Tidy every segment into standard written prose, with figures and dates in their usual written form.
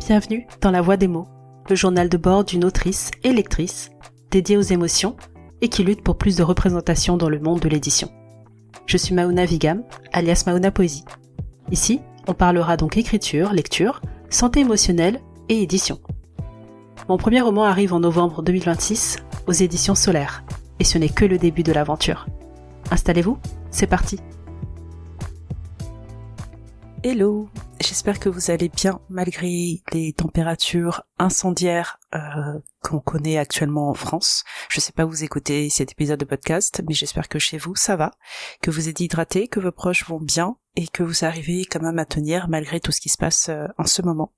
Bienvenue dans La Voix des mots, le journal de bord d'une autrice et lectrice dédiée aux émotions et qui lutte pour plus de représentation dans le monde de l'édition. Je suis Maouna Vigam, alias Maouna Poésie. Ici, on parlera donc écriture, lecture, santé émotionnelle et édition. Mon premier roman arrive en novembre 2026 aux éditions Solaire, et ce n'est que le début de l'aventure. Installez-vous, c'est parti. Hello, j'espère que vous allez bien malgré les températures incendiaires qu'on connaît actuellement en France. Je sais pas où vous écoutez cet épisode de podcast, mais j'espère que chez vous ça va, que vous êtes hydratés, que vos proches vont bien et que vous arrivez quand même à tenir malgré tout ce qui se passe en ce moment.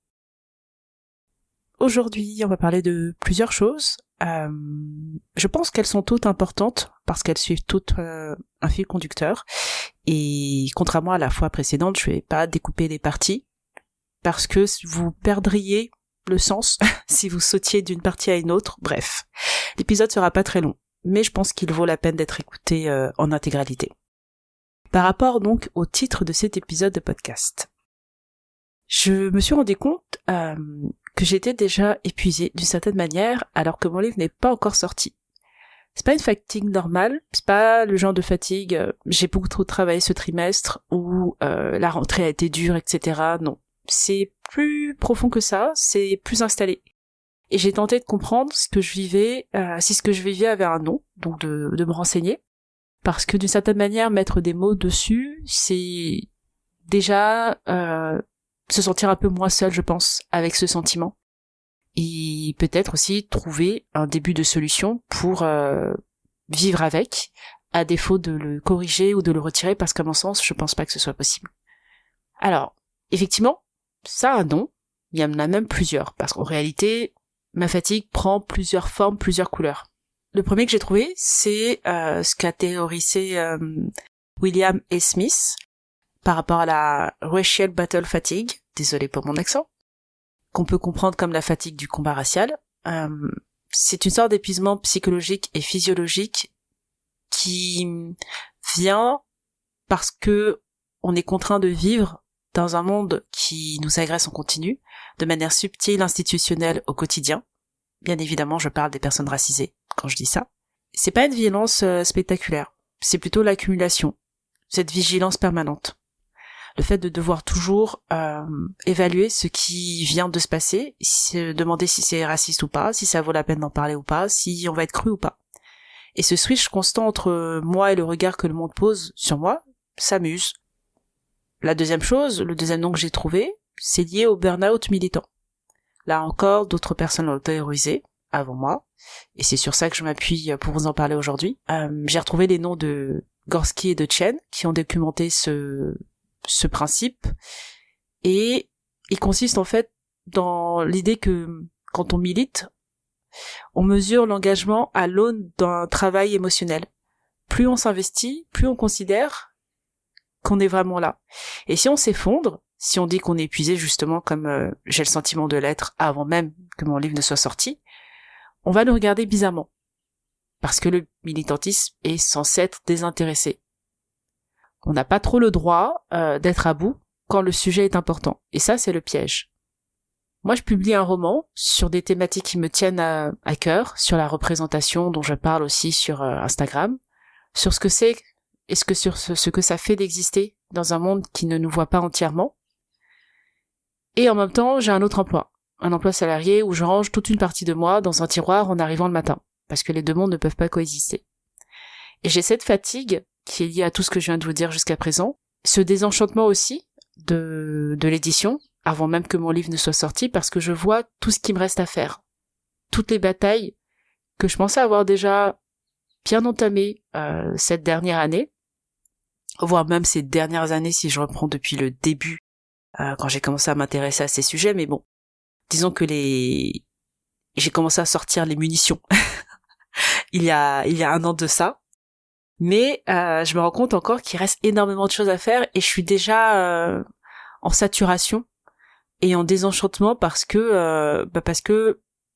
Aujourd'hui, on va parler de plusieurs choses. Je pense qu'elles sont toutes importantes parce qu'elles suivent toutes un fil conducteur. Et contrairement à la fois précédente, je vais pas découper les parties parce que vous perdriez le sens si vous sautiez d'une partie à une autre. Bref, l'épisode sera pas très long, mais je pense qu'il vaut la peine d'être écouté en intégralité. Par rapport donc au titre de cet épisode de podcast, je me suis rendu compte que j'étais déjà épuisée d'une certaine manière alors que mon livre n'est pas encore sorti. C'est pas une fatigue normale, c'est pas le genre de fatigue j'ai beaucoup trop travaillé ce trimestre ou la rentrée a été dure, etc. Non, c'est plus profond que ça, c'est plus installé. Et j'ai tenté de comprendre ce que je vivais, si ce que je vivais avait un nom, donc de me renseigner, parce que d'une certaine manière mettre des mots dessus, c'est déjà se sentir un peu moins seul, je pense, avec ce sentiment. Et peut-être aussi trouver un début de solution pour vivre avec, à défaut de le corriger ou de le retirer, parce qu'à mon sens, je pense pas que ce soit possible. Alors, effectivement, ça a un nom, il y en a même plusieurs, parce qu'en réalité, ma fatigue prend plusieurs formes, plusieurs couleurs. Le premier que j'ai trouvé, c'est ce qu'a théorisé William A. Smith, par rapport à la racial battle fatigue, désolé pour mon accent, qu'on peut comprendre comme la fatigue du combat racial. C'est une sorte d'épuisement psychologique et physiologique qui vient parce que on est contraint de vivre dans un monde qui nous agresse en continu, de manière subtile, institutionnelle au quotidien. Bien évidemment, je parle des personnes racisées quand je dis ça. C'est pas une violence spectaculaire, c'est plutôt l'accumulation, cette vigilance permanente. Le fait de devoir toujours évaluer ce qui vient de se passer, se demander si c'est raciste ou pas, si ça vaut la peine d'en parler ou pas, si on va être cru ou pas. Et ce switch constant entre moi et le regard que le monde pose sur moi s'amuse. La deuxième chose, le deuxième nom que j'ai trouvé, c'est lié au burn-out militant. Là encore, d'autres personnes l'ont théorisé avant moi, et c'est sur ça que je m'appuie pour vous en parler aujourd'hui. J'ai retrouvé les noms de Gorski et de Chen qui ont documenté ce principe, et il consiste en fait dans l'idée que quand on milite, on mesure l'engagement à l'aune d'un travail émotionnel. Plus on s'investit, plus on considère qu'on est vraiment là. Et si on s'effondre, si on dit qu'on est épuisé justement comme j'ai le sentiment de l'être avant même que mon livre ne soit sorti, on va nous regarder bizarrement. Parce que le militantisme est censé être désintéressé. On n'a pas trop le droit d'être à bout quand le sujet est important. Et ça, c'est le piège. Moi, je publie un roman sur des thématiques qui me tiennent à cœur, sur la représentation dont je parle aussi sur Instagram, sur ce que c'est et sur ce que ça fait d'exister dans un monde qui ne nous voit pas entièrement. Et en même temps, j'ai un autre emploi. Un emploi salarié où je range toute une partie de moi dans un tiroir en arrivant le matin. Parce que les deux mondes ne peuvent pas coexister. Et j'ai cette fatigue qui est lié à tout ce que je viens de vous dire jusqu'à présent, ce désenchantement aussi de l'édition, avant même que mon livre ne soit sorti, parce que je vois tout ce qui me reste à faire. Toutes les batailles que je pensais avoir déjà bien entamées cette dernière année, voire même ces dernières années si je reprends depuis le début, quand j'ai commencé à m'intéresser à ces sujets, mais bon, disons que j'ai commencé à sortir les munitions il y a un an de ça. Mais je me rends compte encore qu'il reste énormément de choses à faire et je suis déjà en saturation et en désenchantement parce que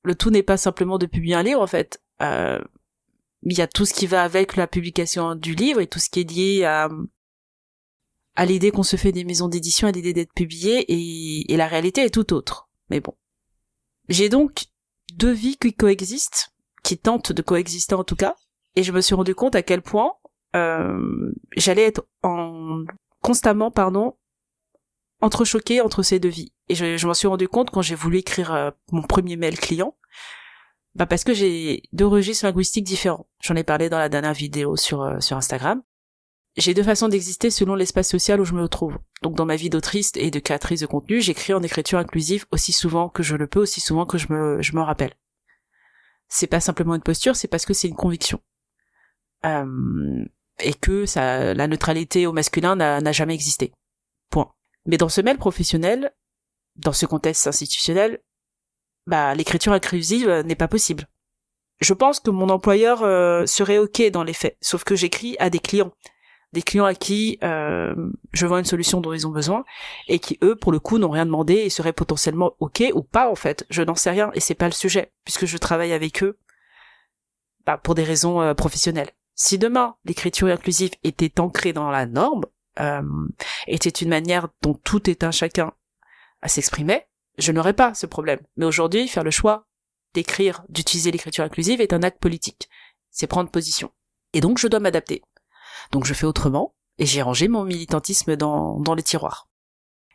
le tout n'est pas simplement de publier un livre en fait. Il y a tout ce qui va avec la publication du livre et tout ce qui est lié à l'idée qu'on se fait des maisons d'édition, à l'idée d'être publié et la réalité est tout autre. Mais bon, J'ai donc deux vies qui coexistent, qui tentent de coexister en tout cas, et je me suis rendu compte à quel point j'allais être constamment entrechoquée entre ces deux vies. Et je m'en suis rendu compte quand j'ai voulu écrire mon premier mail client, parce que j'ai deux registres linguistiques différents. J'en ai parlé dans la dernière vidéo sur Instagram. J'ai deux façons d'exister selon l'espace social où je me trouve. Donc dans ma vie d'autrice et de créatrice de contenu, j'écris en écriture inclusive aussi souvent que je le peux, aussi souvent que je me rappelle. C'est pas simplement une posture, c'est parce que c'est une conviction. Et que la neutralité au masculin n'a jamais existé. Point. Mais dans ce mail professionnel, dans ce contexte institutionnel, l'écriture inclusive n'est pas possible. Je pense que mon employeur serait ok dans les faits, sauf que j'écris à des clients à qui je vends une solution dont ils ont besoin et qui eux pour le coup n'ont rien demandé et seraient potentiellement ok ou pas en fait, je n'en sais rien et c'est pas le sujet puisque je travaille avec eux pour des raisons professionnelles. Si demain l'écriture inclusive était ancrée dans la norme, était une manière dont tout est un chacun à s'exprimer, je n'aurais pas ce problème. Mais aujourd'hui, faire le choix d'utiliser l'écriture inclusive est un acte politique. C'est prendre position. Et donc je dois m'adapter. Donc je fais autrement, et j'ai rangé mon militantisme dans les tiroirs.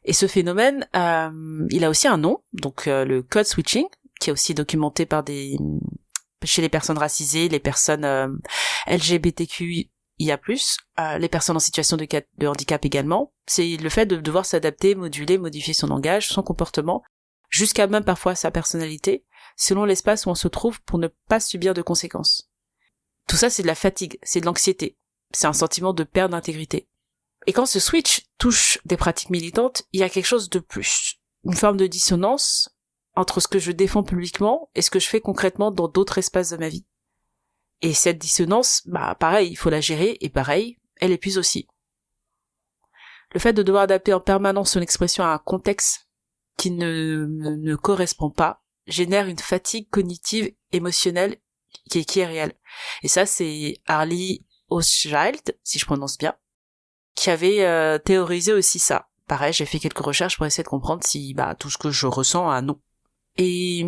Et ce phénomène, il a aussi un nom, donc le code switching, qui est aussi documenté chez les personnes racisées, les personnes LGBTQIA+, les personnes en situation de handicap également. C'est le fait de devoir s'adapter, moduler, modifier son langage, son comportement, jusqu'à même parfois sa personnalité, selon l'espace où on se trouve pour ne pas subir de conséquences. Tout ça, c'est de la fatigue, c'est de l'anxiété. C'est un sentiment de perte d'intégrité. Et quand ce switch touche des pratiques militantes, il y a quelque chose de plus. Une forme de dissonance entre ce que je défends publiquement et ce que je fais concrètement dans d'autres espaces de ma vie. Et cette dissonance, pareil, il faut la gérer, et pareil, elle épuise aussi. Le fait de devoir adapter en permanence son expression à un contexte qui ne correspond pas génère une fatigue cognitive, émotionnelle, qui est réelle. Et ça, c'est Harley Hochschild, si je prononce bien, qui avait théorisé aussi ça. Pareil, j'ai fait quelques recherches pour essayer de comprendre si tout ce que je ressens a un nom. Et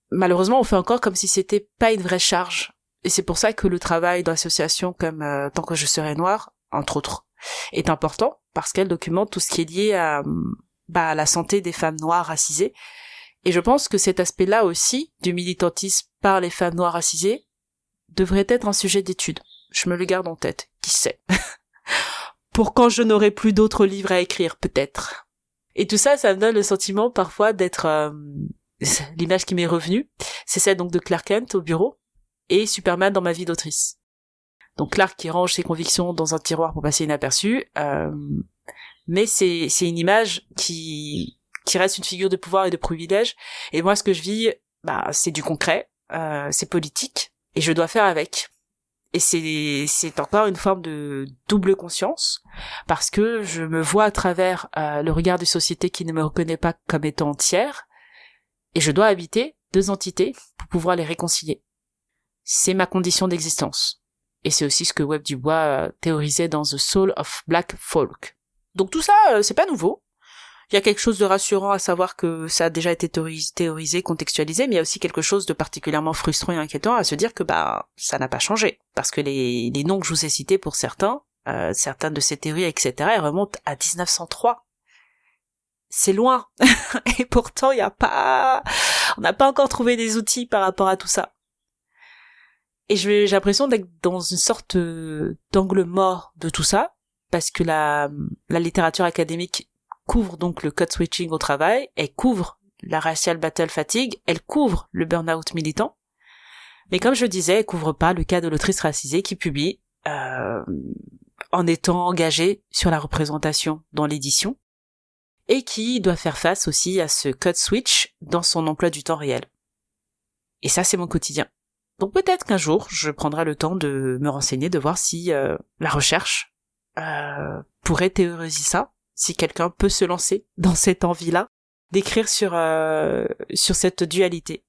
malheureusement, on fait encore comme si c'était pas une vraie charge. Et c'est pour ça que le travail d'associations comme Tant que je serai noire, entre autres, est important, parce qu'elle documente tout ce qui est lié à la santé des femmes noires racisées. Et je pense que cet aspect-là aussi, du militantisme par les femmes noires racisées, devrait être un sujet d'étude. Je me le garde en tête, qui sait. Pour quand je n'aurai plus d'autres livres à écrire, peut-être. Et tout ça, ça me donne le sentiment parfois d'être... l'image qui m'est revenue, c'est celle donc de Clark Kent au bureau, et Superman dans ma vie d'autrice. Donc Clark qui range ses convictions dans un tiroir pour passer inaperçu, mais c'est une image qui reste une figure de pouvoir et de privilège, et moi ce que je vis, c'est du concret, c'est politique, et je dois faire avec. Et c'est encore une forme de double conscience, parce que je me vois à travers le regard d'une société qui ne me reconnaît pas comme étant entière, et je dois habiter deux entités pour pouvoir les réconcilier. C'est ma condition d'existence. Et c'est aussi ce que Webb Dubois théorisait dans The Soul of Black Folk. Donc tout ça, c'est pas nouveau. Il y a quelque chose de rassurant à savoir que ça a déjà été théorisé, contextualisé, mais il y a aussi quelque chose de particulièrement frustrant et inquiétant à se dire que ça n'a pas changé. Parce que les noms que je vous ai cités pour certaines de ces théories, etc., elles remontent à 1903. C'est loin. Et pourtant, on n'a pas encore trouvé des outils par rapport à tout ça. Et j'ai l'impression d'être dans une sorte d'angle mort de tout ça, parce que la littérature académique couvre donc le code switching au travail, elle couvre la racial battle fatigue, elle couvre le burn-out militant, mais comme je disais, elle couvre pas le cas de l'autrice racisée qui publie en étant engagée sur la représentation dans l'édition, et qui doit faire face aussi à ce code switch dans son emploi du temps réel. Et ça, c'est mon quotidien. Donc peut-être qu'un jour, je prendrai le temps de me renseigner, de voir si la recherche pourrait théoriser ça, si quelqu'un peut se lancer dans cette envie-là, d'écrire sur cette dualité.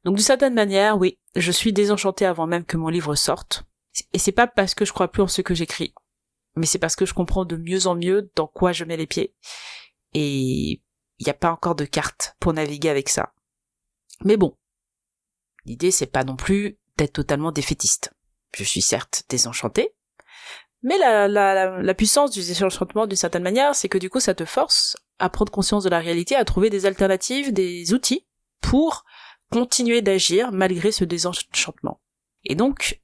Donc d'une certaine manière, oui, je suis désenchantée avant même que mon livre sorte. Et c'est pas parce que je crois plus en ce que j'écris, mais c'est parce que je comprends de mieux en mieux dans quoi je mets les pieds. Et il n'y a pas encore de carte pour naviguer avec ça. Mais bon, l'idée c'est pas non plus d'être totalement défaitiste. Je suis certes désenchantée, mais la puissance du désenchantement d'une certaine manière, c'est que du coup ça te force à prendre conscience de la réalité, à trouver des alternatives, des outils pour continuer d'agir malgré ce désenchantement. Et donc,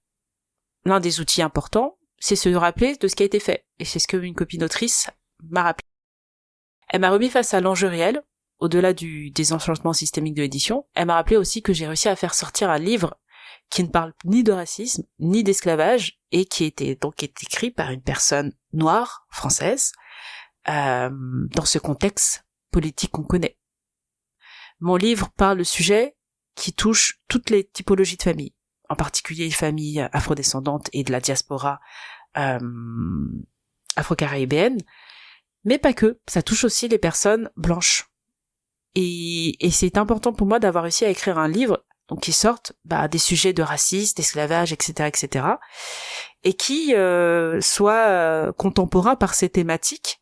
l'un des outils importants, c'est se rappeler de ce qui a été fait. Et c'est ce que une copine autrice m'a rappelé. Elle m'a remis face à l'enjeu réel, au-delà du désenchantement systémique de l'édition. Elle m'a rappelé aussi que j'ai réussi à faire sortir un livre qui ne parle ni de racisme, ni d'esclavage, et qui était donc écrit par une personne noire, française, dans ce contexte politique qu'on connaît. Mon livre parle de sujets qui touchent toutes les typologies de familles, en particulier les familles afrodescendantes et de la diaspora afro-caribéenne, mais pas que, ça touche aussi les personnes blanches. Et c'est important pour moi d'avoir réussi à écrire un livre donc qui sorte des sujets de racisme, d'esclavage, etc., et qui soit contemporain par ces thématiques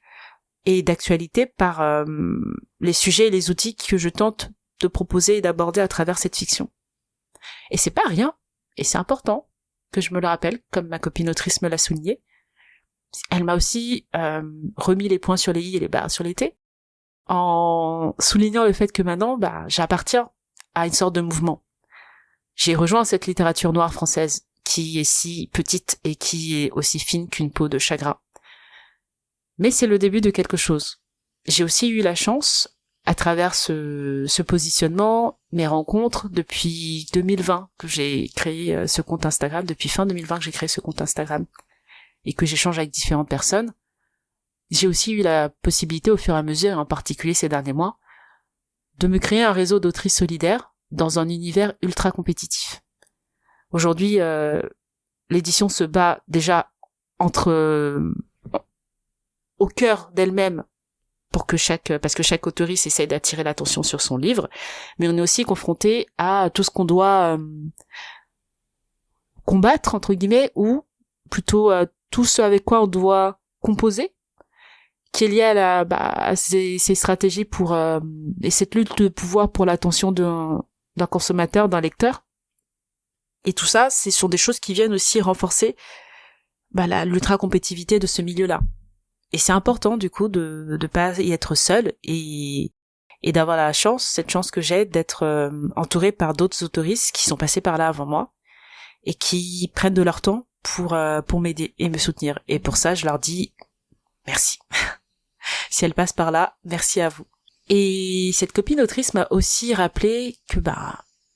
et d'actualité par les sujets et les outils que je tente de proposer et d'aborder à travers cette fiction. Et c'est pas rien, et c'est important que je me le rappelle, comme ma copine autrice me l'a souligné. Elle m'a aussi remis les points sur les i et les barres sur les t, en soulignant le fait que maintenant, j'appartiens à une sorte de mouvement. J'ai rejoint cette littérature noire française qui est si petite et qui est aussi fine qu'une peau de chagrin. Mais c'est le début de quelque chose. J'ai aussi eu la chance, à travers ce positionnement, mes rencontres, depuis 2020 que j'ai créé ce compte Instagram, depuis fin 2020 que j'ai créé ce compte Instagram, et que j'échange avec différentes personnes, j'ai aussi eu la possibilité au fur et à mesure, et en particulier ces derniers mois, de me créer un réseau d'autrices solidaires dans un univers ultra compétitif. Aujourd'hui, l'édition se bat déjà au cœur d'elle-même parce que chaque auteurice essaie d'attirer l'attention sur son livre, mais on est aussi confronté à tout ce qu'on doit combattre, entre guillemets, ou plutôt tout ce avec quoi on doit composer, qui est lié à ces stratégies pour et cette lutte de pouvoir pour l'attention d'un consommateur, d'un lecteur. Et tout ça, ce sont des choses qui viennent aussi renforcer l'ultra-compétitivité de ce milieu-là. Et c'est important, du coup, de pas y être seul et d'avoir cette chance que j'ai d'être entourée par d'autres autoristes qui sont passés par là avant moi et qui prennent de leur temps pour m'aider et me soutenir. Et pour ça, je leur dis merci. Si elles passent par là, merci à vous. Et cette copine autrice m'a aussi rappelé que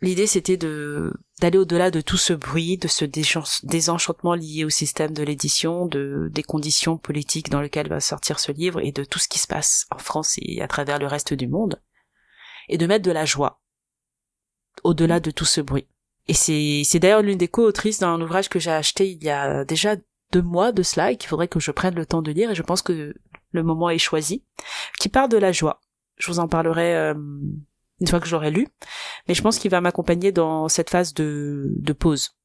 l'idée c'était d'aller au-delà de tout ce bruit, de ce désenchantement lié au système de l'édition, des conditions politiques dans lesquelles va sortir ce livre et de tout ce qui se passe en France et à travers le reste du monde, et de mettre de la joie au-delà de tout ce bruit. Et c'est d'ailleurs l'une des co-autrices d'un ouvrage que j'ai acheté il y a déjà 2 mois de cela et qu'il faudrait que je prenne le temps de lire, et je pense que le moment est choisi, qui parle de la joie. Je vous en parlerai une fois que je l'aurai lu, mais je pense qu'il va m'accompagner dans cette phase de pause.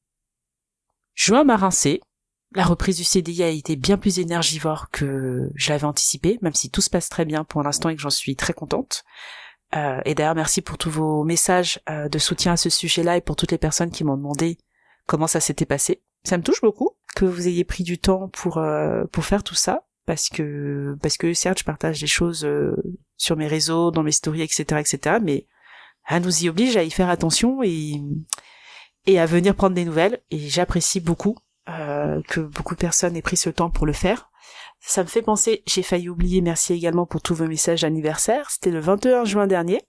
Juin m'a rincé, la reprise du CDI a été bien plus énergivore que je l'avais anticipé, même si tout se passe très bien pour l'instant et que j'en suis très contente. Et d'ailleurs, merci pour tous vos messages de soutien à ce sujet-là et pour toutes les personnes qui m'ont demandé comment ça s'était passé. Ça me touche beaucoup que vous ayez pris du temps pour faire tout ça, parce que certes, je partage des choses sur mes réseaux, dans mes stories, etc., mais elle nous y oblige à y faire attention et à venir prendre des nouvelles. Et j'apprécie beaucoup que beaucoup de personnes aient pris ce temps pour le faire. Ça me fait penser, j'ai failli oublier, merci également pour tous vos messages d'anniversaire. C'était le 21 juin dernier.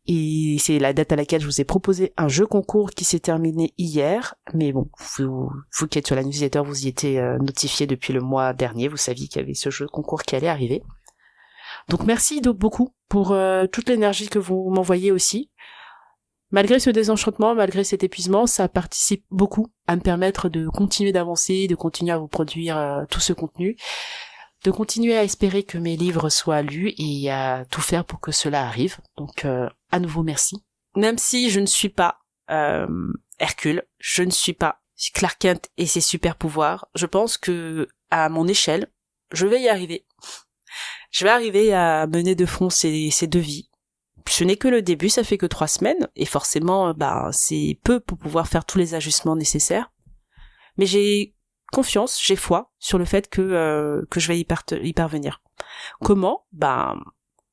Et c'est la date à laquelle je vous ai proposé un jeu concours qui s'est terminé hier. Mais bon, vous qui êtes sur la newsletter, vous y étiez notifié depuis le mois dernier. Vous saviez qu'il y avait ce jeu concours qui allait arriver. Donc merci beaucoup pour toute l'énergie que vous m'envoyez aussi. Malgré ce désenchantement, malgré cet épuisement, ça participe beaucoup à me permettre de continuer d'avancer, de continuer à vous produire tout ce contenu, de continuer à espérer que mes livres soient lus et à tout faire pour que cela arrive. Donc à nouveau merci. Même si je ne suis pas Hercule, je ne suis pas Clark Kent et ses super pouvoirs, je pense que à mon échelle, je vais y arriver. Je vais arriver à mener de front ces 2 vies ce n'est que le début, ça fait que 3 semaines, et forcément, c'est peu pour pouvoir faire tous les ajustements nécessaires. Mais j'ai confiance, j'ai foi sur le fait que je vais y parvenir. Comment?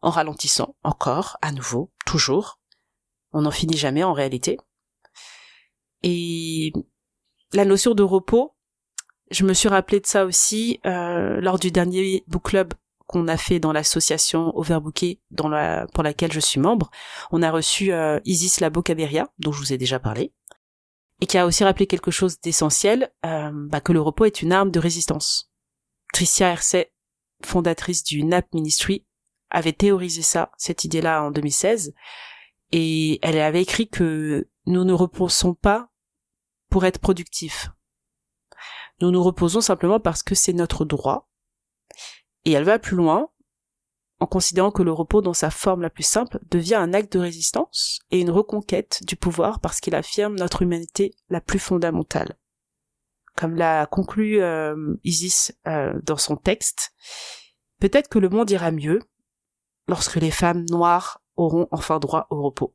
En ralentissant, encore, à nouveau, toujours. On n'en finit jamais en réalité. Et la notion de repos, je me suis rappelé de ça aussi lors du dernier book club qu'on a fait dans l'association Overbooké pour laquelle je suis membre. On a reçu Isis Labo-Caberia, dont je vous ai déjà parlé, et qui a aussi rappelé quelque chose d'essentiel, que le repos est une arme de résistance. Tricia Hersey, fondatrice du Nap Ministry, avait théorisé cette idée-là en 2016, et elle avait écrit que nous ne reposons pas pour être productifs. Nous nous reposons simplement parce que c'est notre droit. Et elle va plus loin, en considérant que le repos dans sa forme la plus simple devient un acte de résistance et une reconquête du pouvoir parce qu'il affirme notre humanité la plus fondamentale. Comme l'a conclu Isis dans son texte, peut-être que le monde ira mieux lorsque les femmes noires auront enfin droit au repos.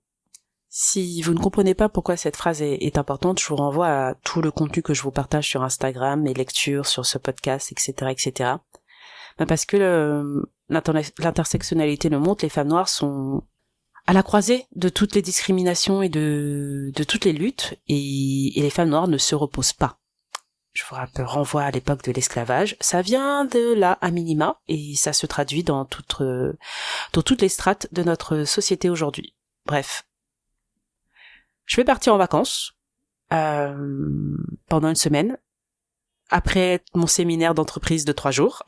Si vous ne comprenez pas pourquoi cette phrase est importante, je vous renvoie à tout le contenu que je vous partage sur Instagram, mes lectures sur ce podcast, etc., etc. Parce que l'intersectionnalité le montre, les femmes noires sont à la croisée de toutes les discriminations et de toutes les luttes, et les femmes noires ne se reposent pas. Je vous renvoie à l'époque de l'esclavage. Ça vient de là, à minima, et ça se traduit dans toutes les strates de notre société aujourd'hui. Bref. Je vais partir en vacances pendant une semaine, après mon séminaire d'entreprise de 3 jours,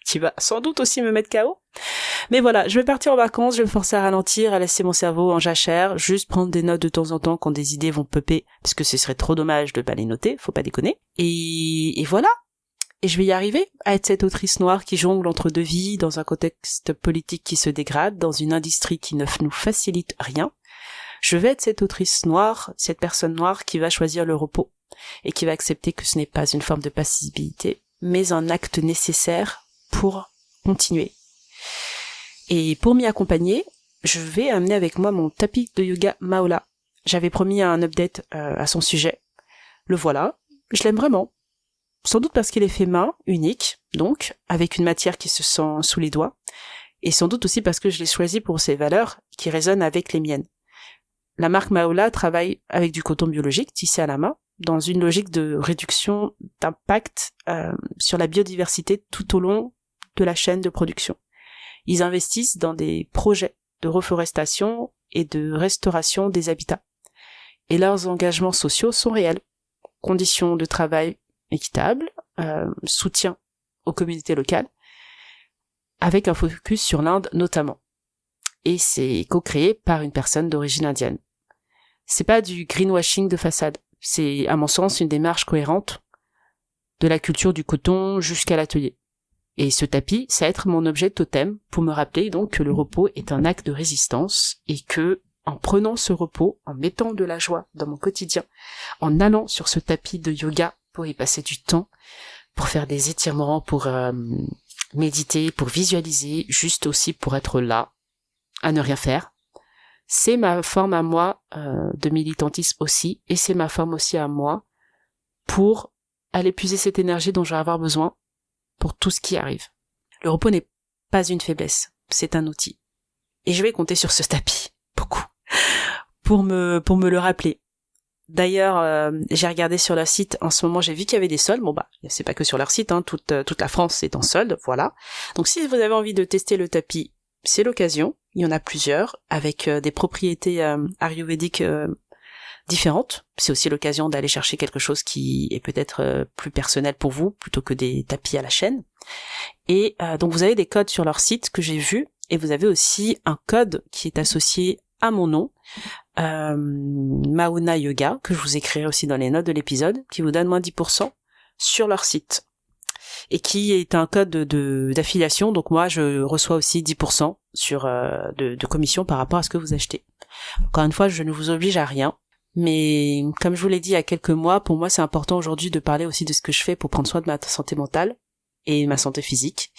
qui va sans doute aussi me mettre KO. Mais voilà, je vais partir en vacances, je vais me forcer à ralentir, à laisser mon cerveau en jachère, juste prendre des notes de temps en temps quand des idées vont popper, parce que ce serait trop dommage de pas les noter, faut pas déconner. Et voilà. Et je vais y arriver à être cette autrice noire qui jongle entre 2 vies, dans un contexte politique qui se dégrade, dans une industrie qui ne nous facilite rien. Je vais être cette autrice noire, cette personne noire qui va choisir le repos et qui va accepter que ce n'est pas une forme de passivité, mais un acte nécessaire pour continuer. Et pour m'y accompagner, je vais amener avec moi mon tapis de yoga Maola. J'avais promis un update à son sujet. Le voilà, je l'aime vraiment. Sans doute parce qu'il est fait main, unique, donc, avec une matière qui se sent sous les doigts, et sans doute aussi parce que je l'ai choisi pour ses valeurs qui résonnent avec les miennes. La marque Maola travaille avec du coton biologique tissé à la main, dans une logique de réduction d'impact sur la biodiversité tout au long de la chaîne de production. Ils investissent dans des projets de reforestation et de restauration des habitats. Et leurs engagements sociaux sont réels. Conditions de travail équitables, soutien aux communautés locales, avec un focus sur l'Inde notamment. Et c'est co-créé par une personne d'origine indienne. C'est pas du greenwashing de façade. C'est, à mon sens, une démarche cohérente de la culture du coton jusqu'à l'atelier. Et ce tapis, ça va être mon objet totem pour me rappeler donc que le repos est un acte de résistance et que, en prenant ce repos, en mettant de la joie dans mon quotidien, en allant sur ce tapis de yoga pour y passer du temps, pour faire des étirements, pour méditer, pour visualiser, juste aussi pour être là, à ne rien faire, c'est ma forme à moi de militantisme aussi, et c'est ma forme aussi à moi pour aller puiser cette énergie dont je vais avoir besoin pour tout ce qui arrive. Le repos n'est pas une faiblesse, c'est un outil. Et je vais compter sur ce tapis, beaucoup, pour me le rappeler. D'ailleurs, j'ai regardé sur leur site, en ce moment j'ai vu qu'il y avait des soldes, c'est pas que sur leur site, toute la France est en solde, voilà. Donc si vous avez envie de tester le tapis, c'est l'occasion, il y en a plusieurs, avec des propriétés ayurvédiques différentes. C'est aussi l'occasion d'aller chercher quelque chose qui est peut-être plus personnel pour vous, plutôt que des tapis à la chaîne. Et donc vous avez des codes sur leur site que j'ai vus, et vous avez aussi un code qui est associé à mon nom, Mauna Yoga, que je vous écrirai aussi dans les notes de l'épisode, qui vous donne moins 10% sur leur site. Et qui est un code d'affiliation, donc moi je reçois aussi 10% de commission par rapport à ce que vous achetez. Encore une fois, je ne vous oblige à rien, mais comme je vous l'ai dit il y a quelques mois, pour moi c'est important aujourd'hui de parler aussi de ce que je fais pour prendre soin de ma santé mentale et ma santé physique.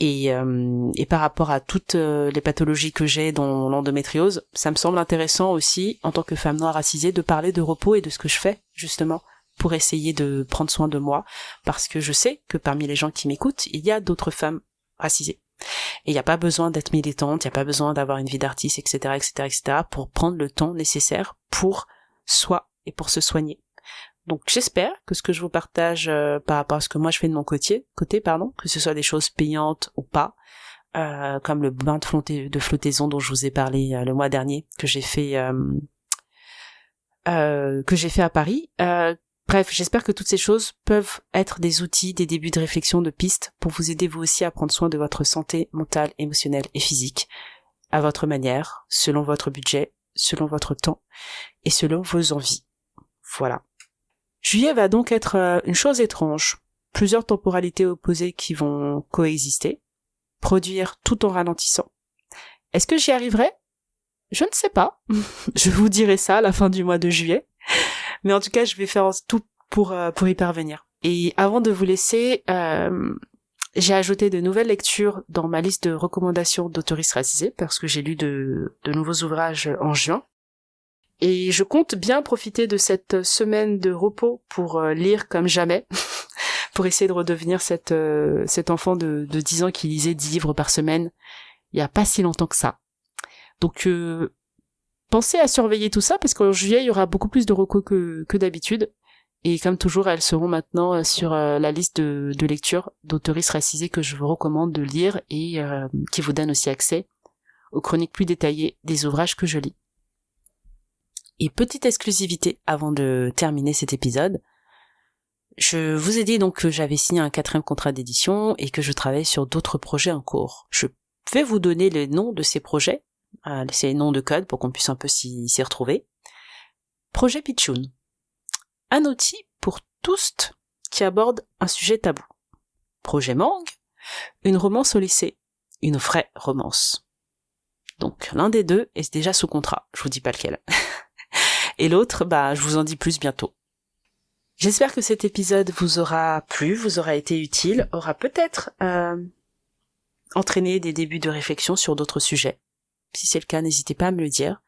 Et par rapport à toutes les pathologies que j'ai, dont l'endométriose, ça me semble intéressant aussi, en tant que femme noire racisée, de parler de repos et de ce que je fais, justement, pour essayer de prendre soin de moi, parce que je sais que parmi les gens qui m'écoutent, il y a d'autres femmes racisées. Et il n'y a pas besoin d'être militante, il n'y a pas besoin d'avoir une vie d'artiste, etc., etc., etc., pour prendre le temps nécessaire pour soi et pour se soigner. Donc j'espère que ce que je vous partage par rapport à ce que moi je fais de mon côté, que ce soit des choses payantes ou pas, comme le bain de flottaison dont je vous ai parlé le mois dernier, que j'ai fait à Paris. Bref, j'espère que toutes ces choses peuvent être des outils, des débuts de réflexion, de pistes pour vous aider vous aussi à prendre soin de votre santé mentale, émotionnelle et physique, à votre manière, selon votre budget, selon votre temps et selon vos envies. Voilà. Juillet va donc être une chose étrange. Plusieurs temporalités opposées qui vont coexister, produire tout en ralentissant. Est-ce que j'y arriverai ? Je ne sais pas. Je vous dirai ça à la fin du mois de juillet. Mais en tout cas, je vais faire tout pour y parvenir. Et avant de vous laisser, j'ai ajouté de nouvelles lectures dans ma liste de recommandations d'auteuristes racisés parce que j'ai lu de nouveaux ouvrages en juin. Et je compte bien profiter de cette semaine de repos pour lire comme jamais, pour essayer de redevenir cet enfant de 10 ans qui lisait 10 livres par semaine il y a pas si longtemps que ça. Donc pensez à surveiller tout ça parce qu'en juillet il y aura beaucoup plus de recos que d'habitude. Et comme toujours, elles seront maintenant sur la liste de lecture d'auteuristes racisés que je vous recommande de lire et qui vous donne aussi accès aux chroniques plus détaillées des ouvrages que je lis. Et petite exclusivité avant de terminer cet épisode, je vous ai dit donc que j'avais signé un 4e contrat d'édition et que je travaille sur d'autres projets en cours. Je vais vous donner les noms de ces projets, ces noms de code pour qu'on puisse un peu s'y retrouver. Projet Pitchoun. Un outil pour tous qui aborde un sujet tabou. Projet Mangue, une romance au lycée, une vraie romance. Donc l'un des deux est déjà sous contrat, je vous dis pas lequel. Et l'autre, je vous en dis plus bientôt. J'espère que cet épisode vous aura plu, vous aura été utile, aura peut-être entraîné des débuts de réflexion sur d'autres sujets. Si c'est le cas, n'hésitez pas à me le dire.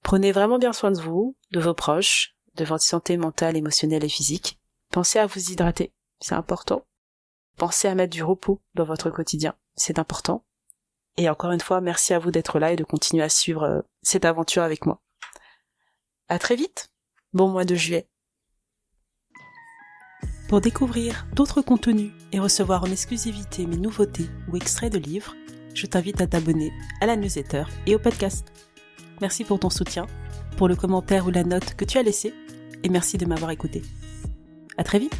Prenez vraiment bien soin de vous, de vos proches, de votre santé mentale, émotionnelle et physique. Pensez à vous hydrater, c'est important. Pensez à mettre du repos dans votre quotidien, c'est important. Et encore une fois, merci à vous d'être là et de continuer à suivre cette aventure avec moi. À très vite, bon mois de juillet. Pour découvrir d'autres contenus et recevoir en exclusivité mes nouveautés ou extraits de livres, je t'invite à t'abonner à la newsletter et au podcast. Merci pour ton soutien, pour le commentaire ou la note que tu as laissé, et merci de m'avoir écouté. À très vite!